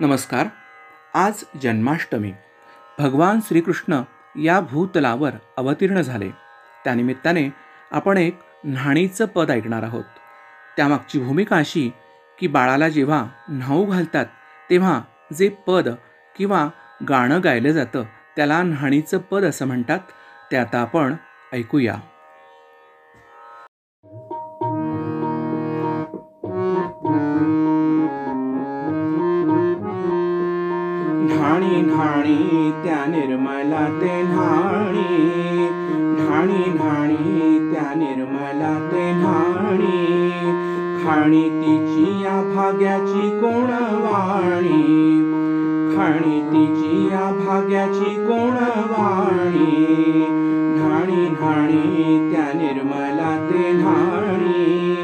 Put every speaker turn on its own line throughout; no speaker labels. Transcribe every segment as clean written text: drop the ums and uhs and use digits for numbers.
नमस्कार. आज जन्माष्टमी. भगवान श्रीकृष्ण या भूतलावर अवतीर्ण झाले. त्यानिमित्ताने आपण एक न्हाणीचं पद ऐकणार आहोत. त्यामागची भूमिका अशी की बाळाला जेव्हा न्हाऊ घालतात तेव्हा जे पद किंवा गाणं गायलं जातं त्याला न्हाणीचं पद असं म्हणतात. ते आता आपण ऐकूया. न्हाणी न्हाणी त्या निर्मला ते न्हाणी, न्हाणी न्हाणी त्या निर्मला ते न्हाणी. खाणी तिची या भाग्याची कोण वाणी, खाणी तिची या भाग्याची कोण वाणी. न्हाणी न्हाणी त्या निर्मला ते न्हाणी,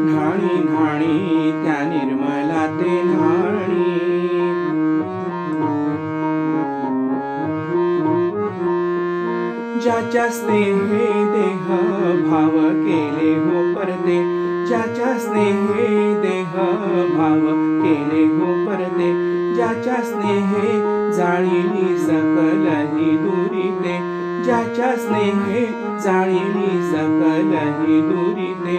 न्हाणी न्हाणी त्या निर्मला ते न्हाणी. ज्याच्या स्नेहे देह भाव केले हो परदे, ज्याच्या स्नेहे देह भाव केले हो परदे. ज्याच्या स्नेहे जाळिली सकल ही दुरिते, ज्याच्या स्नेहे जाळिली सकल ही दुरिते.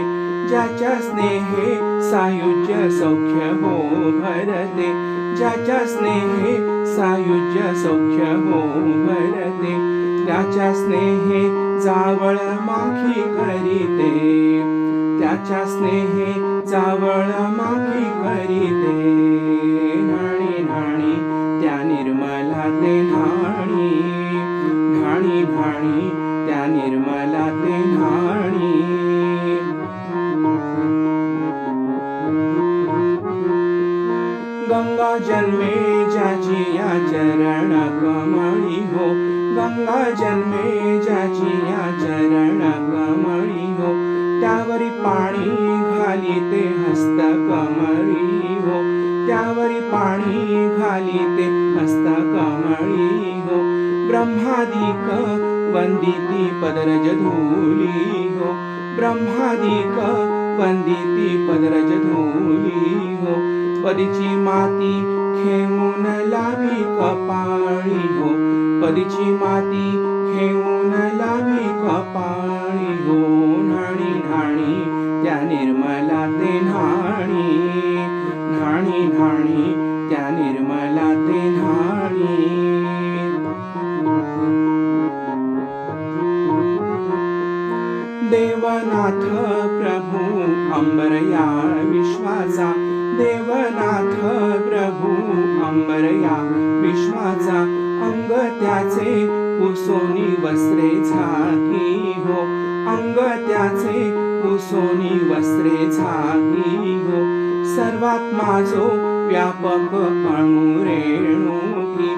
ज्याच्या स्नेहे सायुज्य सौख्य हो भरते, ज्याच्या स्नेहे सायुज्य सौख्य हो भरते. त्याच्या स्नेहे जावळ माखी करीते, त्याच्या स्नेहे जावळ माखी करीते. न्हाणी न्हाणी त्या निर्मला ते न्हाणी, न्हाणी न्हाणी त्या निर्मला ते न्हाणी. गंगा जन्मे ज्याची या चरण कमळी हो, गंगा जन्मे ज्याची या चरण कमळी हो. त्यावरी पाणी घाली ते हस्त कमळी हो, त्यावरी पाणी घाली ते हस्त कमळी हो. ब्रह्मादिक वंदिती पदरज धूली हो, ब्रह्मादिक वंदिती पदरज धूली हो. पदीची माती खेळून लावी कपाळी हो, पदीची माती खेळून लावी कपाळी हो. न्हाणी न्हाणी त्या निर्मला ते न्हाणी, न्हाणी न्हाणी त्या निर्मला ते न्हाणी. देवनाथ प्रभू अंबरया विश्वाचा, देवनाथ प्रभू अंबरया विश्वाचा. अंग त्याचे पुसोनी वस्त्रे झाकी हो, अंग त्याचे पुसोनी वस्त्रे झाकी हो. सर्वात्मा जो व्यापक अणुरेणुकी,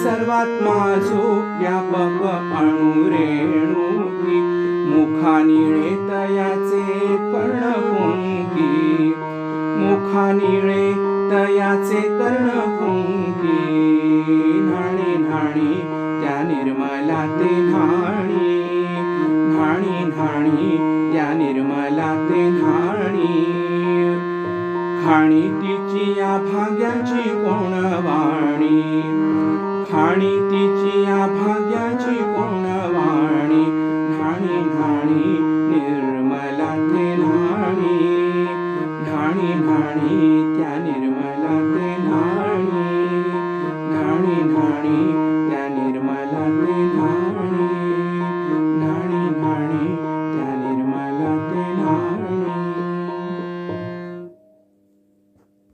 सर्वात्मा जो व्यापक अणुरेणुकी. मुखानिळे तयाचे कर्णपुंकी, मुखानिळे तयाचे कर्णपुंकी. न्हाणी न्हाणी त्या निर्मला ते न्हाणी, न्हाणी न्हाणी त्या निर्मला ते न्हाणी. खाणी तिची या भाग्याची कोण वाणी, खाणी तिची या भाग्याची कोण वाणी. न्हाणी न्हाणी निर्मला ते न्हाणी, न्हाणी न्हाणी त्या निर्मला ते न्हाणी, न्हाणी न्हाणी